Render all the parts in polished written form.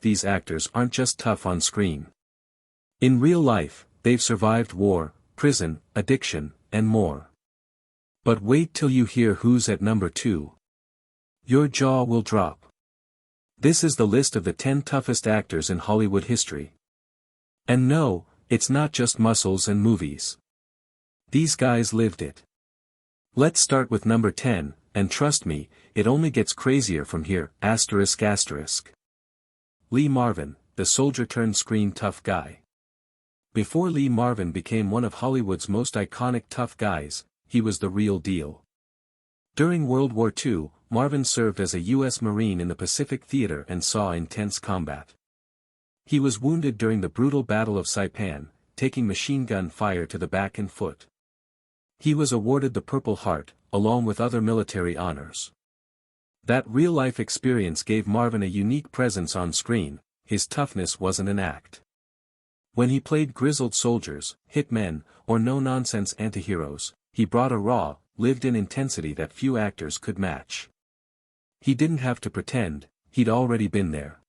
These actors aren't just tough on screen. In real life, they've survived war, prison, addiction, and more. But wait till you hear who's at number 2. Your jaw will drop. This is the list of the 10 toughest actors in Hollywood history. And no, it's not just muscles and movies. These guys lived it. Let's start with number 10, and trust me, it only gets crazier from here. Lee Marvin, the soldier-turned-screen tough guy. Before Lee Marvin became one of Hollywood's most iconic tough guys, he was the real deal. During World War II, Marvin served as a U.S. Marine in the Pacific Theater and saw intense combat. He was wounded during the brutal Battle of Saipan, taking machine gun fire to the back and foot. He was awarded the Purple Heart, along with other military honors. That real-life experience gave Marvin a unique presence on screen. His toughness wasn't an act. When he played grizzled soldiers, hitmen, or no-nonsense antiheroes, he brought a raw, lived-in intensity that few actors could match. He didn't have to pretend, he'd already been there.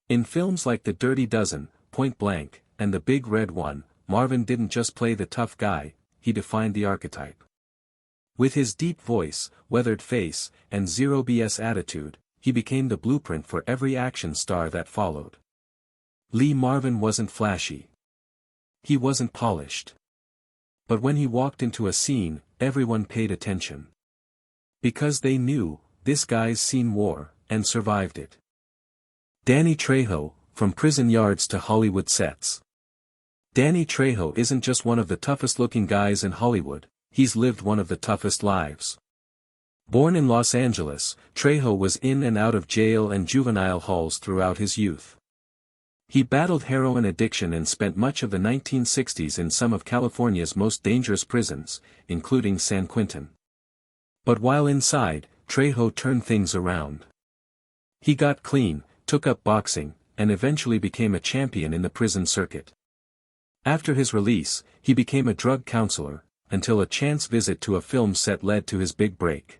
In films like The Dirty Dozen, Point Blank, and The Big Red One, Marvin didn't just play the tough guy, he defined the archetype. With his deep voice, weathered face, and zero BS attitude, he became the blueprint for every action star that followed. Lee Marvin wasn't flashy. He wasn't polished. But when he walked into a scene, everyone paid attention. Because they knew, this guy's seen war, and survived it. Danny Trejo, from prison yards to Hollywood sets. Danny Trejo isn't just one of the toughest-looking guys in Hollywood, he's lived one of the toughest lives. Born in Los Angeles, Trejo was in and out of jail and juvenile halls throughout his youth. He battled heroin addiction and spent much of the 1960s in some of California's most dangerous prisons, including San Quentin. But while inside, Trejo turned things around. He got clean, took up boxing, and eventually became a champion in the prison circuit. After his release, he became a drug counselor, until a chance visit to a film set led to his big break.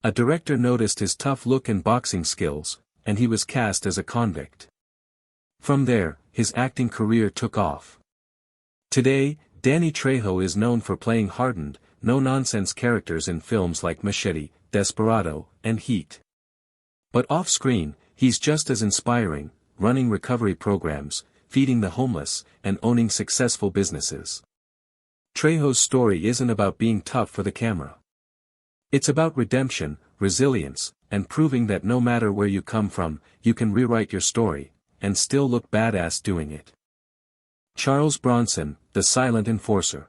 A director noticed his tough look and boxing skills, and he was cast as a convict. From there, his acting career took off. Today, Danny Trejo is known for playing hardened, no-nonsense characters in films like Machete, Desperado, and Heat. But off-screen, he's just as inspiring, running recovery programs, feeding the homeless, and owning successful businesses. Trejo's story isn't about being tough for the camera. It's about redemption, resilience, and proving that no matter where you come from, you can rewrite your story, and still look badass doing it. Charles Bronson, the silent enforcer.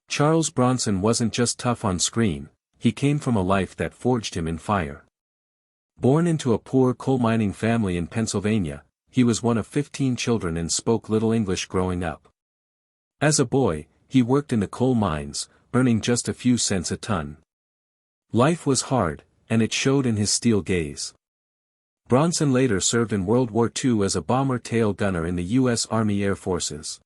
Charles Bronson wasn't just tough on screen, he came from a life that forged him in fire. Born into a poor coal mining family in Pennsylvania, he was one of 15 children and spoke little English growing up. As a boy, he worked in the coal mines, earning just a few cents a ton. Life was hard, and it showed in his steel gaze. Bronson later served in World War II as a bomber tail gunner in the U.S. Army Air Forces.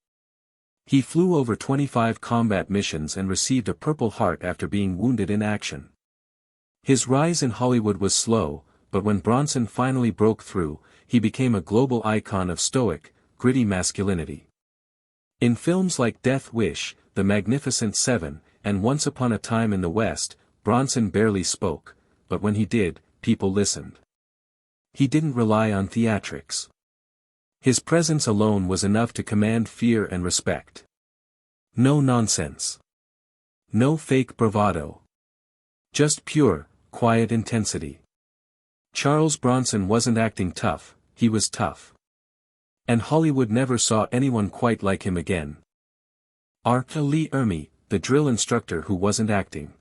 He flew over 25 combat missions and received a Purple Heart after being wounded in action. His rise in Hollywood was slow, but when Bronson finally broke through, he became a global icon of stoic, gritty masculinity. In films like Death Wish, The Magnificent Seven, and Once Upon a Time in the West, Bronson barely spoke, but when he did, people listened. He didn't rely on theatrics. His presence alone was enough to command fear and respect. No nonsense. No fake bravado. Just pure, quiet intensity. Charles Bronson wasn't acting tough, he was tough. And Hollywood never saw anyone quite like him again. R. Lee Ermey, the drill instructor who wasn't acting.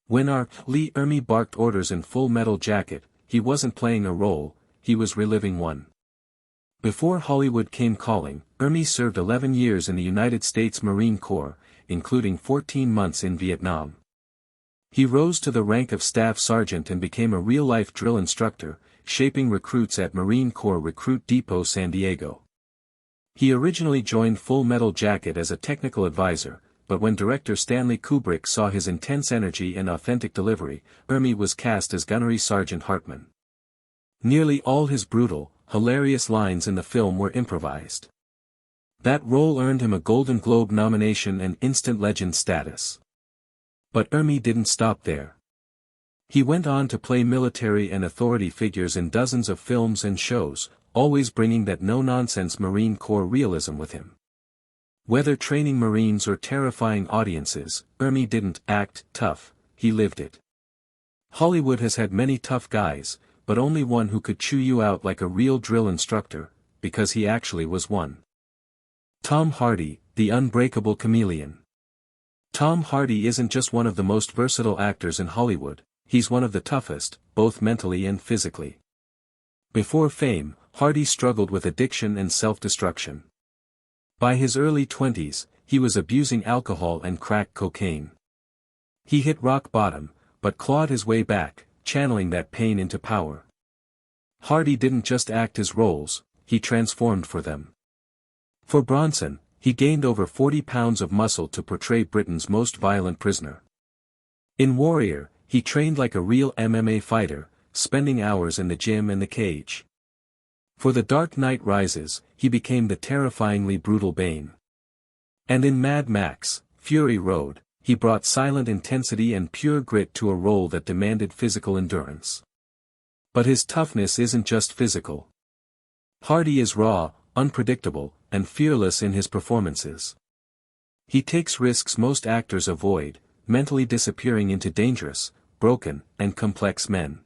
When R. Lee Ermey barked orders in Full Metal Jacket, he wasn't playing a role, he was reliving one. Before Hollywood came calling, Ermey served 11 years in the United States Marine Corps, including 14 months in Vietnam. He rose to the rank of staff sergeant and became a real-life drill instructor, shaping recruits at Marine Corps Recruit Depot San Diego. He originally joined Full Metal Jacket as a technical advisor, but when director Stanley Kubrick saw his intense energy and authentic delivery, Ermey was cast as Gunnery Sergeant Hartman. Nearly all his brutal, hilarious lines in the film were improvised. That role earned him a Golden Globe nomination and instant legend status. But Ermi didn't stop there. He went on to play military and authority figures in dozens of films and shows, always bringing that no-nonsense Marine Corps realism with him. Whether training Marines or terrifying audiences, Ermi didn't act tough, he lived it. Hollywood has had many tough guys, but only one who could chew you out like a real drill instructor, because he actually was one. Tom Hardy, the unbreakable chameleon. Tom Hardy isn't just one of the most versatile actors in Hollywood, he's one of the toughest, both mentally and physically. Before fame, Hardy struggled with addiction and self-destruction. By his early 20s, he was abusing alcohol and crack cocaine. He hit rock bottom, but clawed his way back, channeling that pain into power. Hardy didn't just act his roles, he transformed for them. For Bronson, he gained over 40 pounds of muscle to portray Britain's most violent prisoner. In Warrior, he trained like a real MMA fighter, spending hours in the gym and the cage. For The Dark Knight Rises, he became the terrifyingly brutal Bane. And in Mad Max, Fury Road, he brought silent intensity and pure grit to a role that demanded physical endurance. But his toughness isn't just physical. Hardy is raw, unpredictable, and fearless in his performances. He takes risks most actors avoid, mentally disappearing into dangerous, broken, and complex men.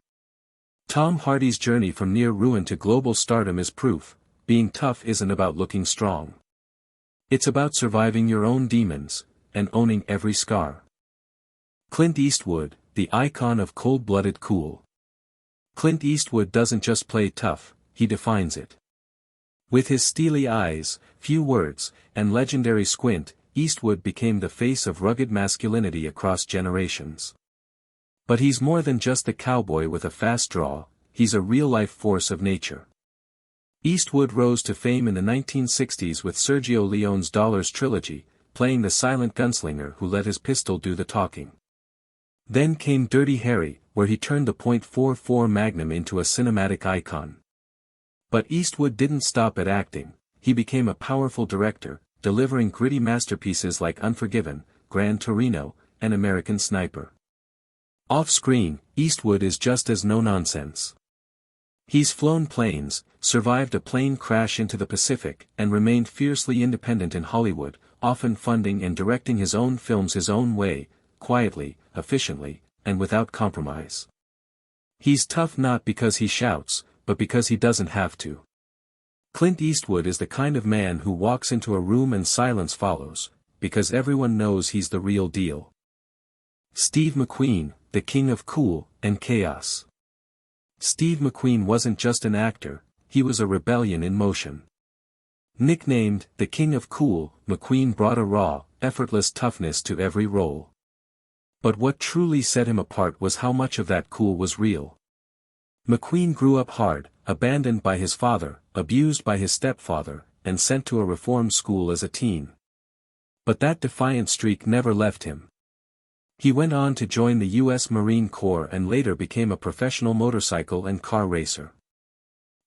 Tom Hardy's journey from near ruin to global stardom is proof, being tough isn't about looking strong. It's about surviving your own demons, and owning every scar. Clint Eastwood, the icon of cold-blooded cool. Clint Eastwood doesn't just play tough, he defines it. With his steely eyes, few words, and legendary squint, Eastwood became the face of rugged masculinity across generations. But he's more than just the cowboy with a fast draw, he's a real-life force of nature. Eastwood rose to fame in the 1960s with Sergio Leone's Dollars trilogy, playing the silent gunslinger who let his pistol do the talking. Then came Dirty Harry, where he turned the .44 Magnum into a cinematic icon. But Eastwood didn't stop at acting, he became a powerful director, delivering gritty masterpieces like Unforgiven, Gran Torino, and American Sniper. Off-screen, Eastwood is just as no-nonsense. He's flown planes, survived a plane crash into the Pacific, and remained fiercely independent in Hollywood, often funding and directing his own films his own way, quietly, efficiently, and without compromise. He's tough not because he shouts, but because he doesn't have to. Clint Eastwood is the kind of man who walks into a room and silence follows, because everyone knows he's the real deal. Steve McQueen, the king of cool and chaos. Steve McQueen wasn't just an actor, he was a rebellion in motion. Nicknamed the king of cool, McQueen brought a raw, effortless toughness to every role. But what truly set him apart was how much of that cool was real. McQueen grew up hard, abandoned by his father, abused by his stepfather, and sent to a reform school as a teen. But that defiant streak never left him. He went on to join the U.S. Marine Corps and later became a professional motorcycle and car racer.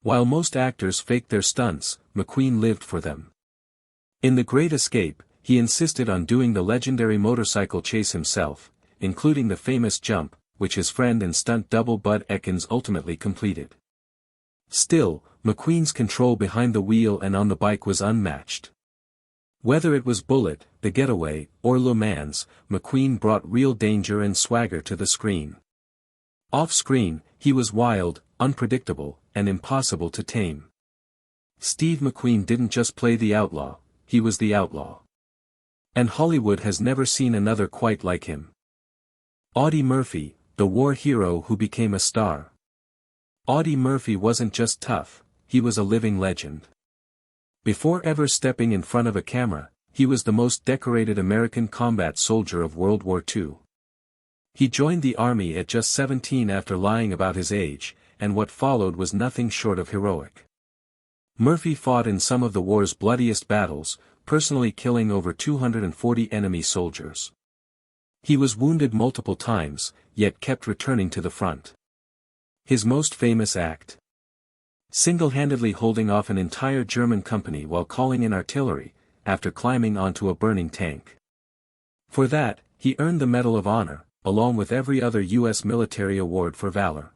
While most actors faked their stunts, McQueen lived for them. In The Great Escape, he insisted on doing the legendary motorcycle chase himself, including the famous jump, which his friend and stunt double Bud Ekins ultimately completed. Still, McQueen's control behind the wheel and on the bike was unmatched. Whether it was Bullitt, The Getaway, or Le Mans, McQueen brought real danger and swagger to the screen. Off-screen, he was wild, unpredictable, and impossible to tame. Steve McQueen didn't just play the outlaw, he was the outlaw. And Hollywood has never seen another quite like him. Audie Murphy, the war hero who became a star. Audie Murphy wasn't just tough, he was a living legend. Before ever stepping in front of a camera, he was the most decorated American combat soldier of World War II. He joined the army at just 17 after lying about his age, and what followed was nothing short of heroic. Murphy fought in some of the war's bloodiest battles, personally killing over 240 enemy soldiers. He was wounded multiple times, yet kept returning to the front. His most famous act. single-handedly holding off an entire German company while calling in artillery, after climbing onto a burning tank. For that, he earned the Medal of Honor, along with every other U.S. military award for valor.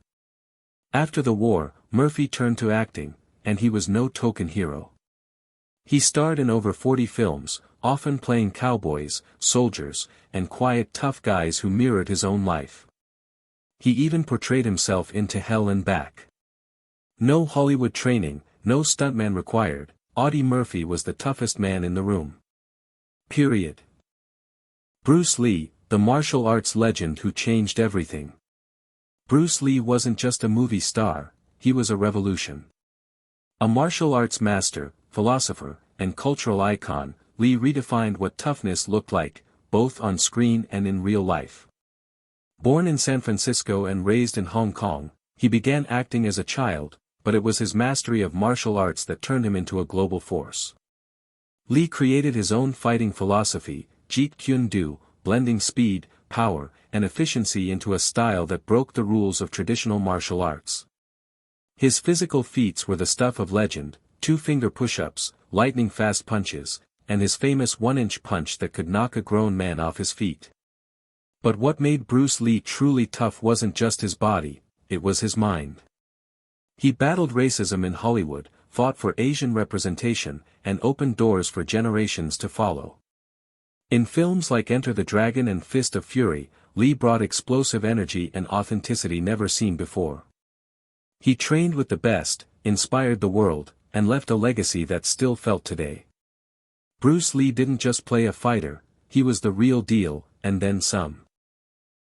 After the war, Murphy turned to acting, and he was no token hero. He starred in over 40 films, often playing cowboys, soldiers, and quiet tough guys who mirrored his own life. He even portrayed himself in To Hell and Back. No Hollywood training, no stuntman required, Audie Murphy was the toughest man in the room. Period. Bruce Lee, the martial arts legend who changed everything. Bruce Lee wasn't just a movie star, he was a revolution. A martial arts master, philosopher, and cultural icon, Lee redefined what toughness looked like, both on screen and in real life. Born in San Francisco and raised in Hong Kong, he began acting as a child, but it was his mastery of martial arts that turned him into a global force. Lee created his own fighting philosophy, Jeet Kune Do, blending speed, power, and efficiency into a style that broke the rules of traditional martial arts. His physical feats were the stuff of legend, two-finger push-ups, lightning-fast punches, and his famous one-inch punch that could knock a grown man off his feet. But what made Bruce Lee truly tough wasn't just his body, it was his mind. He battled racism in Hollywood, fought for Asian representation, and opened doors for generations to follow. In films like Enter the Dragon and Fist of Fury, Lee brought explosive energy and authenticity never seen before. He trained with the best, inspired the world, and left a legacy that's still felt today. Bruce Lee didn't just play a fighter, he was the real deal, and then some.